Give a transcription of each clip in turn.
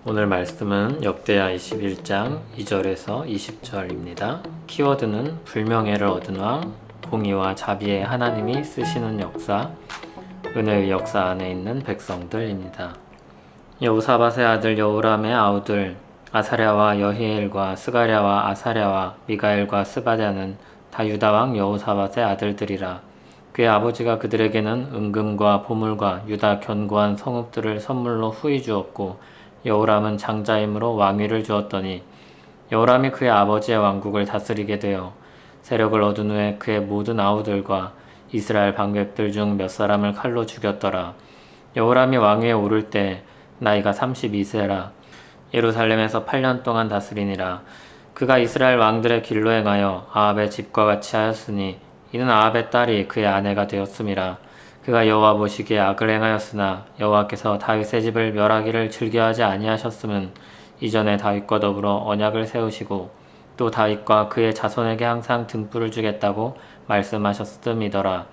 오늘 말씀은 역대하 21장 2절에서 20절입니다. 키워드는 불명예를 얻은 왕, 공의와 자비의 하나님이 쓰시는 역사, 은혜의 역사 안에 있는 백성들입니다. 여호사밧의 아들 여호람의 아우들 아사랴와 여히엘과 스가랴와 아사랴와 미가엘과 스바랴는 다 유다왕 여호사밧의 아들들이라. 그의 아버지가 그들에게는 은금과 보물과 유다 견고한 성읍들을 선물로 후히 주었고, 여호람은 장자이므로 왕위를 주었더니 여호람이 그의 아버지의 왕국을 다스리게 되어 세력을 얻은 후에 그의 모든 아우들과 이스라엘 방백들 중 몇 사람을 칼로 죽였더라. 여호람이 왕위에 오를 때 나이가 32세라. 예루살렘에서 8년 동안 다스리니라. 그가 이스라엘 왕들의 길로 행하여 아합의 집과 같이 하였으니 이는 아합의 딸이 그의 아내가 되었음이라. 그가 여호와 보시기에 악을 행하였으나 여호와께서 다윗의 집을 멸하기를 즐겨하지 아니하셨음은 이전에 다윗과 더불어 언약을 세우시고 또 다윗과 그의 자손에게 항상 등불을 주겠다고 말씀하셨음이더라.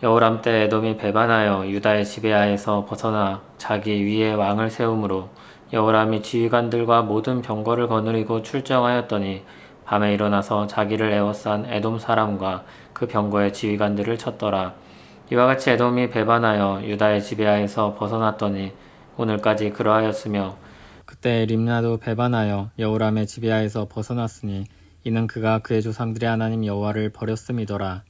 여호람 때 에돔이 배반하여 유다의 지배하에서 벗어나 자기 위에 왕을 세우므로 여호람이 지휘관들과 모든 병거를 거느리고 출정하였더니 밤에 일어나서 자기를 에워싼 에돔 사람과 그 병거의 지휘관들을 쳤더라. 이와 같이 에돔이 배반하여 유다의 지배하에서 벗어났더니 오늘까지 그러하였으며, 그때 림나도 배반하여 여호람의 지배하에서 벗어났으니 이는 그가 그의 조상들의 하나님 여호와를 버렸음이더라.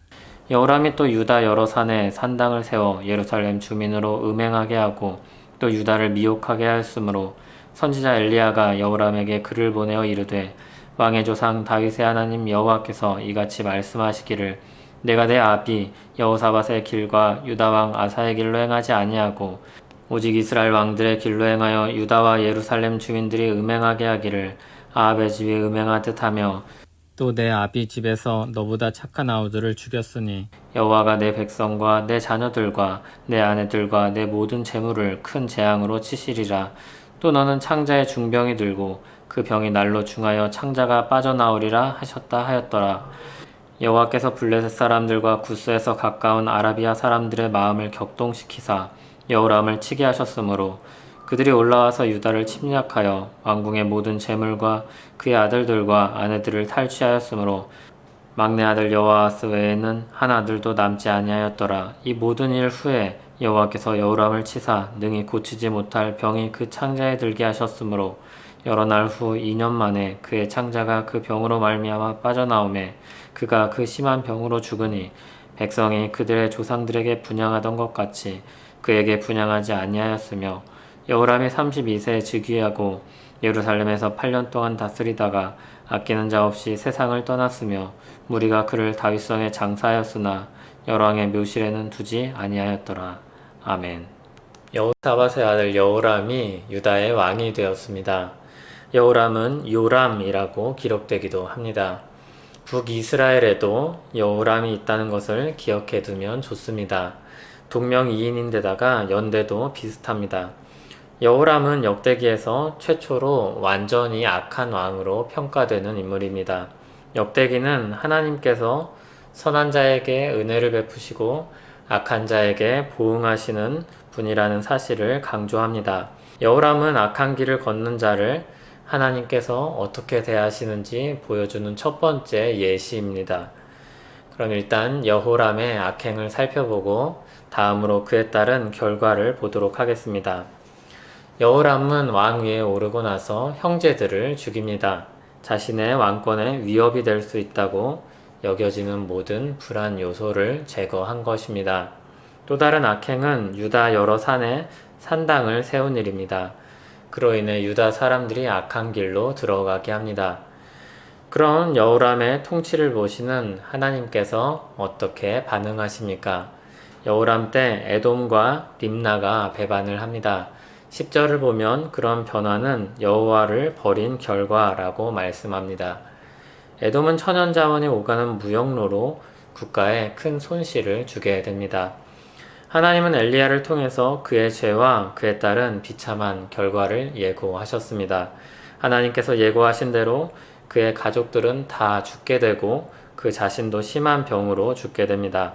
여호람이 또 유다 여러 산에 산당을 세워 예루살렘 주민으로 음행하게 하고 또 유다를 미혹하게 하였으므로 선지자 엘리야가 여호람에게 글을 보내어 이르되, 왕의 조상 다윗의 하나님 여호와께서 이같이 말씀하시기를 내가 내 아비 여호사밧의 길과 유다왕 아사의 길로 행하지 아니하고 오직 이스라엘 왕들의 길로 행하여 유다와 예루살렘 주민들이 음행하게 하기를 아합의 집이 음행하듯 하며 또 내 아비 집에서 너보다 착한 아우들을 죽였으니 여호와가 내 백성과 내 자녀들과 내 아내들과 내 모든 재물을 큰 재앙으로 치시리라. 또 너는 창자의 중병이 들고 그 병이 날로 중하여 창자가 빠져나오리라 하셨다 하였더라. 여호와께서 블레셋 사람들과 구스에서 가까운 아라비아 사람들의 마음을 격동시키사 여호람을 치게 하셨으므로 그들이 올라와서 유다를 침략하여 왕궁의 모든 재물과 그의 아들들과 아내들을 탈취하였으므로 막내 아들 여호아스 외에는 한 아들도 남지 아니하였더라. 이 모든 일 후에 여호와께서 여호람을 치사 능히 고치지 못할 병이 그 창자에 들게 하셨으므로 여러 날 후 2년 만에 그의 창자가 그 병으로 말미암아 빠져나오매 그가 그 심한 병으로 죽으니 백성이 그들의 조상들에게 분향하던 것 같이 그에게 분향하지 아니하였으며, 여호람이 32세에 즉위하고 예루살렘에서 8년 동안 다스리다가 아끼는 자 없이 세상을 떠났으며 무리가 그를 다윗성에 장사하였으나 열왕의 묘실에는 두지 아니하였더라. 아멘. 여호사밧의 아들 여호람이 유다의 왕이 되었습니다. 여호람은 요람이라고 기록되기도 합니다. 북이스라엘에도 여호람이 있다는 것을 기억해 두면 좋습니다. 동명이인인데다가 연대도 비슷합니다. 여호람은 역대기에서 최초로 완전히 악한 왕으로 평가되는 인물입니다. 역대기는 하나님께서 선한 자에게 은혜를 베푸시고 악한 자에게 보응하시는 분이라는 사실을 강조합니다. 여호람은 악한 길을 걷는 자를 하나님께서 어떻게 대하시는지 보여주는 첫 번째 예시입니다. 그럼 일단 여호람의 악행을 살펴보고 다음으로 그에 따른 결과를 보도록 하겠습니다. 여호람은 왕위에 오르고 나서 형제들을 죽입니다. 자신의 왕권에 위협이 될 수 있다고 여겨지는 모든 불안 요소를 제거한 것입니다. 또 다른 악행은 유다 여러 산에 산당을 세운 일입니다. 그로 인해 유다 사람들이 악한 길로 들어가게 합니다. 그런 여호람의 통치를 보시는 하나님께서 어떻게 반응하십니까? 여호람 때 에돔과 림나가 배반을 합니다. 10절을 보면 그런 변화는 여호와를 버린 결과라고 말씀합니다. 에돔은 천연자원이 오가는 무역로로 국가에 큰 손실을 주게 됩니다. 하나님은 엘리야를 통해서 그의 죄와 그에 따른 비참한 결과를 예고하셨습니다. 하나님께서 예고하신 대로 그의 가족들은 다 죽게 되고 그 자신도 심한 병으로 죽게 됩니다.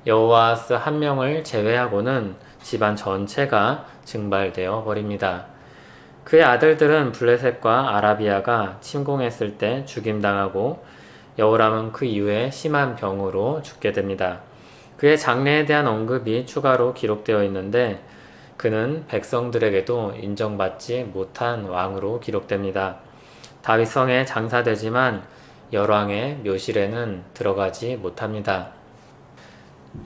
여호아스 한 명을 제외하고는 집안 전체가 증발되어 버립니다. 그의 아들들은 블레셋과 아라비아가 침공했을 때 죽임당하고 여호람은 그 이후에 심한 병으로 죽게 됩니다. 그의 장래에 대한 언급이 추가로 기록되어 있는데 그는 백성들에게도 인정받지 못한 왕으로 기록됩니다. 다윗 성에 장사되지만 열왕의 묘실에는 들어가지 못합니다.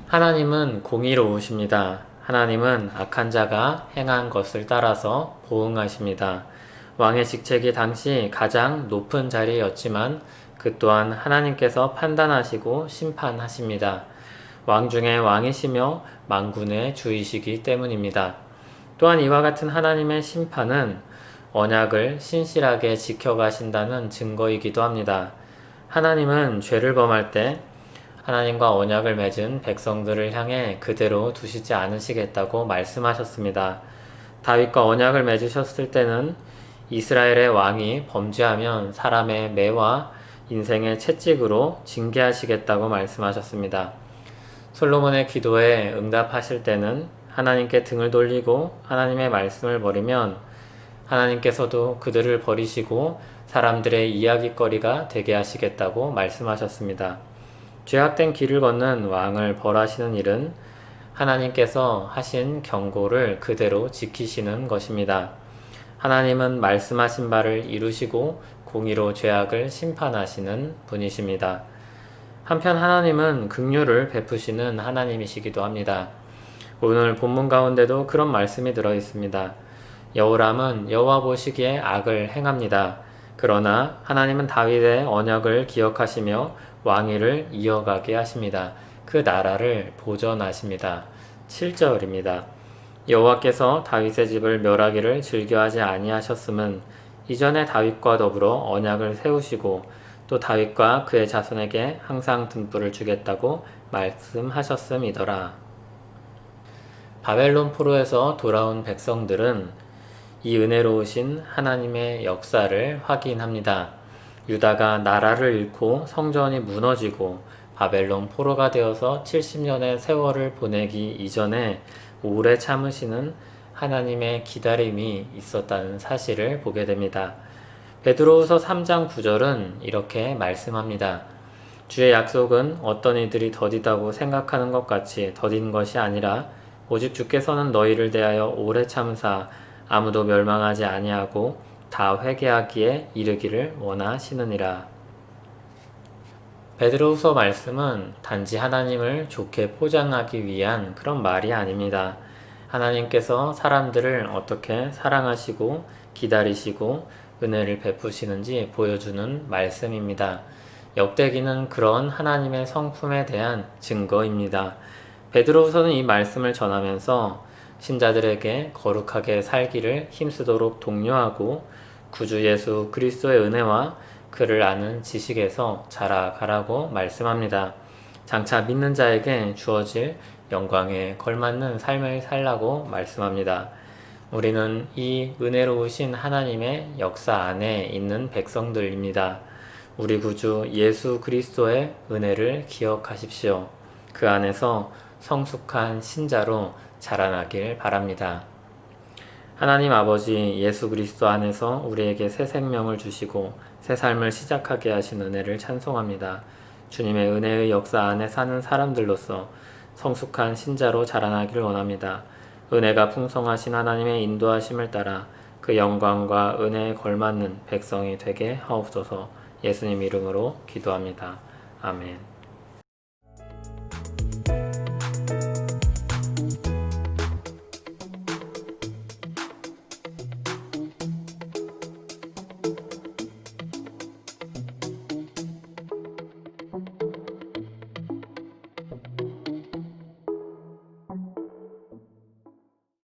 하나님은 공의로우십니다. 하나님은 악한 자가 행한 것을 따라서 보응하십니다. 왕의 직책이 당시 가장 높은 자리였지만 그 또한 하나님께서 판단하시고 심판하십니다. 왕 중에 왕이시며 만군의 주이시기 때문입니다. 또한 이와 같은 하나님의 심판은 언약을 신실하게 지켜가신다는 증거이기도 합니다. 하나님은 죄를 범할 때 하나님과 언약을 맺은 백성들을 향해 그대로 두시지 않으시겠다고 말씀하셨습니다. 다윗과 언약을 맺으셨을 때는 이스라엘의 왕이 범죄하면 사람의 매와 인생의 채찍으로 징계하시겠다고 말씀하셨습니다. 솔로몬의 기도에 응답하실 때는 하나님께 등을 돌리고 하나님의 말씀을 버리면 하나님께서도 그들을 버리시고 사람들의 이야깃거리가 되게 하시겠다고 말씀하셨습니다. 죄악된 길을 걷는 왕을 벌하시는 일은 하나님께서 하신 경고를 그대로 지키시는 것입니다. 하나님은 말씀하신 바를 이루시고 공의로 죄악을 심판하시는 분이십니다. 한편 하나님은 긍휼을 베푸시는 하나님이시기도 합니다. 오늘 본문 가운데도 그런 말씀이 들어 있습니다. 여호람은 여호와 보시기에 악을 행합니다. 그러나 하나님은 다윗의 언약을 기억하시며 왕위를 이어가게 하십니다. 그 나라를 보전하십니다. 7절입니다. 여호와께서 다윗의 집을 멸하기를 즐겨하지 아니하셨음은 이전에 다윗과 더불어 언약을 세우시고 또 다윗과 그의 자손에게 항상 등불을 주겠다고 말씀하셨음이더라. 바벨론 포로에서 돌아온 백성들은 이 은혜로우신 하나님의 역사를 확인합니다. 유다가 나라를 잃고 성전이 무너지고 바벨론 포로가 되어서 70년의 세월을 보내기 이전에 오래 참으시는 하나님의 기다림이 있었다는 사실을 보게 됩니다. 베드로후서 3장 9절은 이렇게 말씀합니다. 주의 약속은 어떤 이들이 더디다고 생각하는 것 같이 더딘 것이 아니라 오직 주께서는 너희를 대하여 오래 참사 아무도 멸망하지 아니하고 다 회개하기에 이르기를 원하시느니라. 베드로후서 말씀은 단지 하나님을 좋게 포장하기 위한 그런 말이 아닙니다. 하나님께서 사람들을 어떻게 사랑하시고 기다리시고 은혜를 베푸시는지 보여주는 말씀입니다. 역대기는 그런 하나님의 성품에 대한 증거입니다. 베드로후서는 이 말씀을 전하면서 신자들에게 거룩하게 살기를 힘쓰도록 독려하고 구주 예수 그리스도의 은혜와 그를 아는 지식에서 자라가라고 말씀합니다. 장차 믿는 자에게 주어질 영광에 걸맞는 삶을 살라고 말씀합니다. 우리는 이 은혜로우신 하나님의 역사 안에 있는 백성들입니다. 우리 구주 예수 그리스도의 은혜를 기억하십시오. 그 안에서 성숙한 신자로 자라나길 바랍니다. 하나님 아버지 예수 그리스도 안에서 우리에게 새 생명을 주시고 새 삶을 시작하게 하신 은혜를 찬송합니다. 주님의 은혜의 역사 안에 사는 사람들로서 성숙한 신자로 자라나기를 원합니다. 은혜가 풍성하신 하나님의 인도하심을 따라 그 영광과 은혜에 걸맞는 백성이 되게 하옵소서. 예수님 이름으로 기도합니다. 아멘.